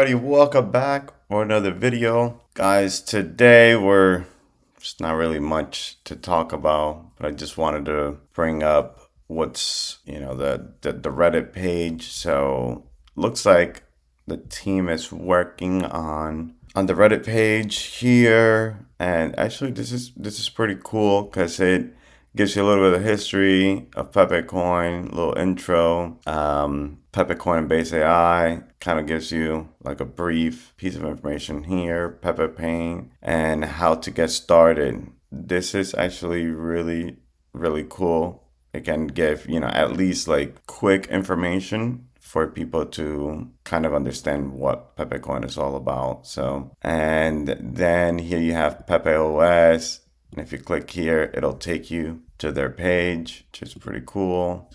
everybody, welcome back for another video. Guys, today we're just not really much to talk about, but I just wanted to bring up what's, the Reddit page. So looks like the team is working on the Reddit page here. And actually this is pretty cool because it gives you a little bit of history of Pepecoin, a little intro. Pepecoin and BasedAI kind of gives you like a brief piece of information here, Pepecoin, and how to get started. This is actually really, really cool. It can give, at least like quick information for people to kind of understand what Pepecoin is all about. So, and then here you have Pepe OS. And if you click here, it'll take you to their page, which is pretty cool.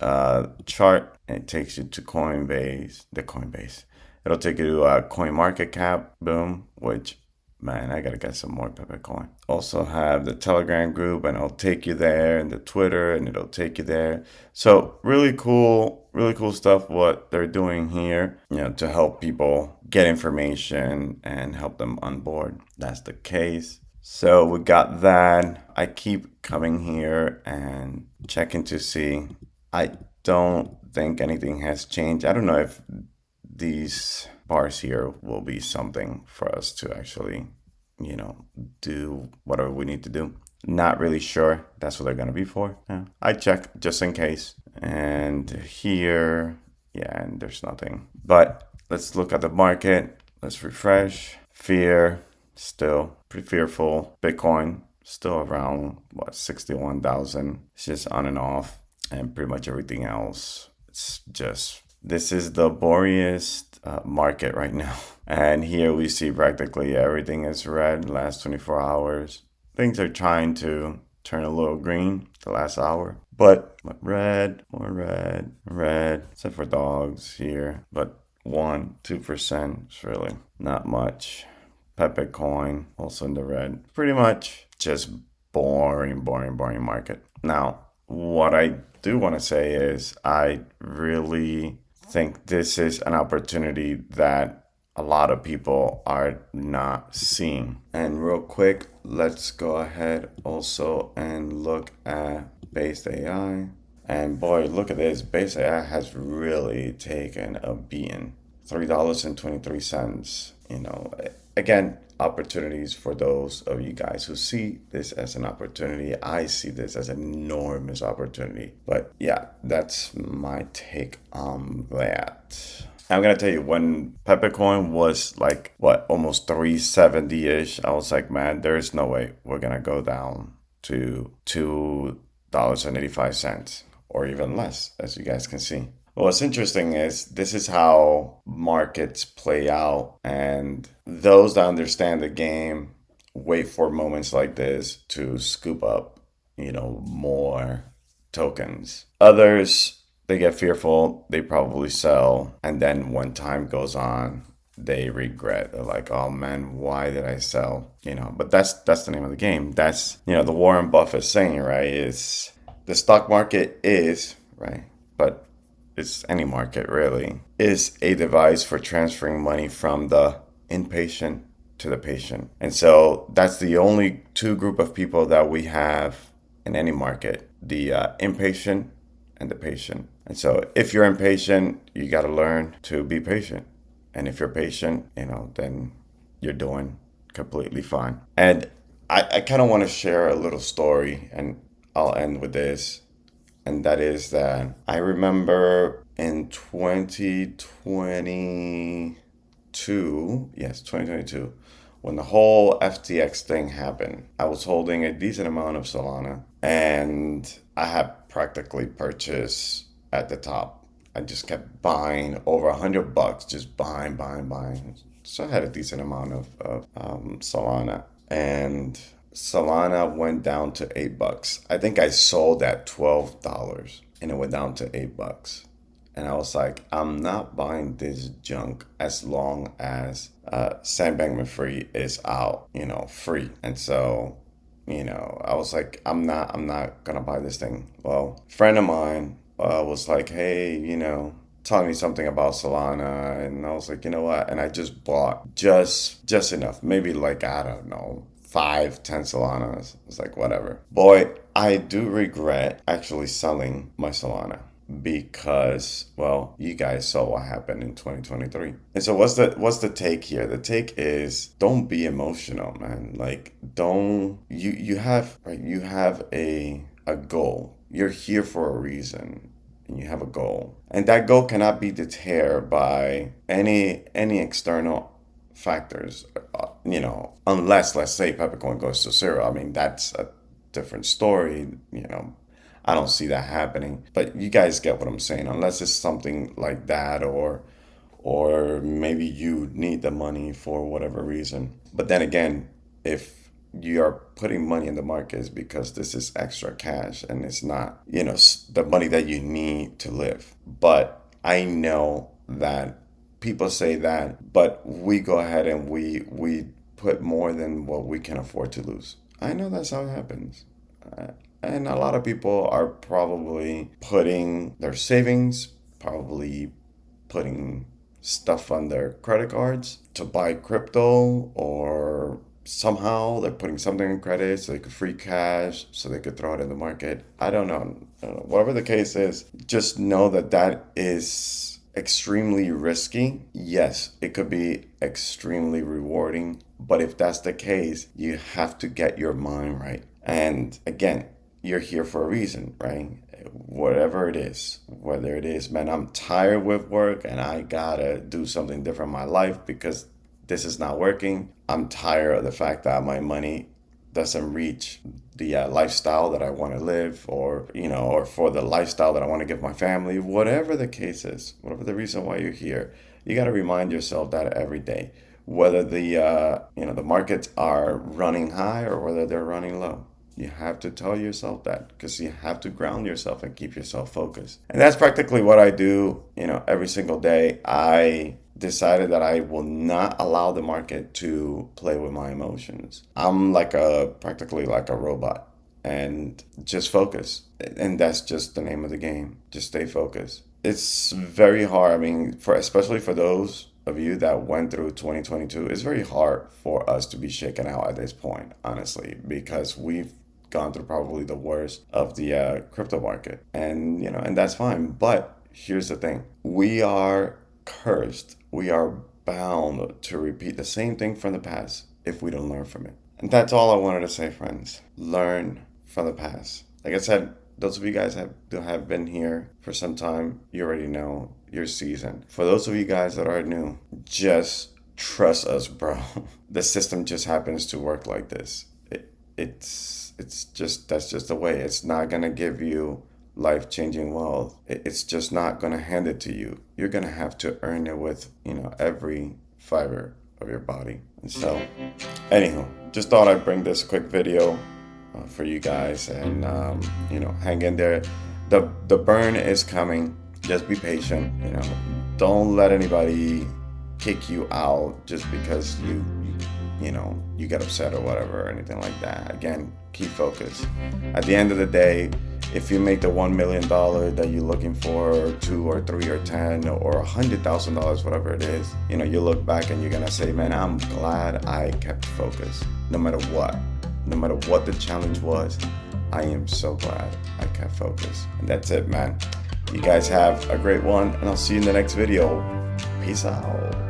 Chart, and it takes you to Coinbase. It'll take you to Coin Market Cap, boom, which, man, I gotta get some more Pepecoin. Also have the Telegram group, and it'll take you there, and the Twitter, and it'll take you there. So really cool stuff what they're doing here, to help people get information and help them on board. That's the case. So we got that. I keep coming here and checking to see. I don't think anything has changed. I don't know if these bars here will be something for us to actually, do whatever we need to do. Not really sure that's what they're going to be for. Yeah. I check just in case. And here, yeah, and there's nothing. But let's look at the market. Let's refresh. Fear. Still pretty fearful. Bitcoin still around 61,000. It's just on and off, and pretty much everything else. It's just, this is the boringest market right now. And here we see practically everything is red last 24 hours. Things are trying to turn a little green the last hour, but red, more red, except for dogs here. But 1-2%, it's really not much. Pepecoin also in the red. Pretty much just boring market. Now, what I do want to say is I really think this is an opportunity that a lot of people are not seeing. And real quick, let's go ahead also and look at BasedAI. And boy, look at this. BasedAI has really taken a beating. $3.23. Again, opportunities for those of you guys who see this as an opportunity. I see this as an enormous opportunity. But yeah, that's my take on that. I'm going to tell you, when Pepecoin was like, almost 370-ish, I was like, man, there's no way we're going to go down to $2.85 or even less, as you guys can see. What's interesting is this is how markets play out, and those that understand the game wait for moments like this to scoop up, more tokens. Others, they get fearful, they probably sell, and then when time goes on, they regret. They're like, oh man, why did I sell? But that's the name of the game. That's, the Warren Buffett saying, right? Is the stock market is, right? But it's any market really, is a device for transferring money from the inpatient to the patient. And so that's the only two group of people that we have in any market, the inpatient and the patient. And so if you're impatient, you got to learn to be patient. And if you're patient, then you're doing completely fine. And I kind of want to share a little story, and I'll end with this. And that is that I remember in 2022, when the whole FTX thing happened, I was holding a decent amount of Solana, and I had practically purchased at the top. I just kept buying over $100, just buying. So I had a decent amount of Solana, and Solana went down to $8. I think I sold at $12 and it went down to $8. And I was like, I'm not buying this junk as long as Sam Bankman-Fried is out, free. And so, I was like, I'm not gonna buy this thing. Well, a friend of mine was like, hey, telling me something about Solana, and I was like, you know what? And I just bought just enough, maybe like, I don't know, 5, 10 Solanas. It's like, whatever. Boy, I do regret actually selling my Solana because, well, you guys saw what happened in 2023. And so what's the take here? The take is, don't be emotional, man. Like, don't you have, right, you have a goal. You're here for a reason, and you have a goal. And that goal cannot be deterred by any external factors, unless, let's say, Pepecoin goes to zero. I mean, that's a different story. I don't see that happening. But you guys get what I'm saying. Unless it's something like that, or maybe you need the money for whatever reason. But then again, if you are putting money in the market, is because this is extra cash, and it's not, the money that you need to live. But I know that people say that, but we go ahead and we put more than what we can afford to lose. I know that's how it happens. And a lot of people are probably putting their savings, probably putting stuff on their credit cards to buy crypto, or somehow they're putting something in credit so they could free cash so they could throw it in the market. I don't know. Whatever the case is, just know that that is extremely risky. Yes, it could be extremely rewarding, but if that's the case, you have to get your mind right. And again, you're here for a reason, right? Whatever it is, whether it is, man, I'm tired with work and I gotta do something different in my life because this is not working. I'm tired of the fact that my money doesn't reach the lifestyle that I want to live, or for the lifestyle that I want to give my family. Whatever the case is, whatever the reason why you're here, you got to remind yourself that every day, whether the markets are running high or whether they're running low. You have to tell yourself that, because you have to ground yourself and keep yourself focused. And that's practically what I do, every single day. I decided that I will not allow the market to play with my emotions. I'm practically like a robot, and just focus. And that's just the name of the game. Just stay focused. It's very hard. I mean, especially for those of you that went through 2022, it's very hard for us to be shaken out at this point, honestly, because we've gone through probably the worst of the crypto market, and that's fine. But here's the thing: we are cursed. We are bound to repeat the same thing from the past if we don't learn from it. And that's all I wanted to say, friends. Learn from the past. Like I said, those of you guys that have been here for some time, you already know your season. For those of you guys that are new, just trust us, bro. The system just happens to work like this. It's just, that's just the way. It's not gonna give you life-changing wealth. It's just not gonna hand it to you. You're gonna have to earn it with every fiber of your body. And so, anywho, just thought I'd bring this quick video for you guys, and hang in there. The burn is coming. Just be patient. Don't let anybody kick you out just because you get upset or whatever, or anything like that. Again, keep focused. At the end of the day, if you make the $1 million that you're looking for, or 2 or 3 or 10 or $100,000, whatever it is, you look back and you're gonna say, man, I'm glad I kept focused. No matter what the challenge was, I am so glad I kept focused. And that's it, man. You guys have a great one, and I'll see you in the next video. Peace out.